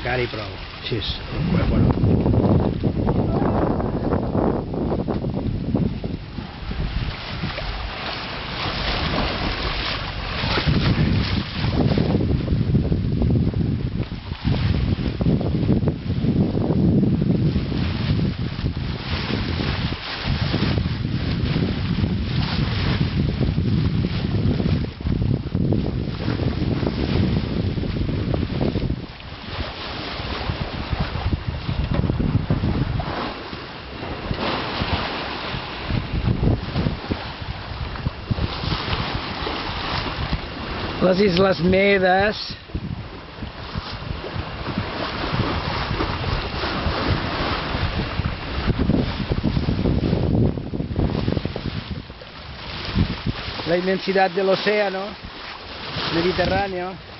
cara i prou. Així és. Bueno. Les Isles Medes. La inmensidad del océano Mediterráneo.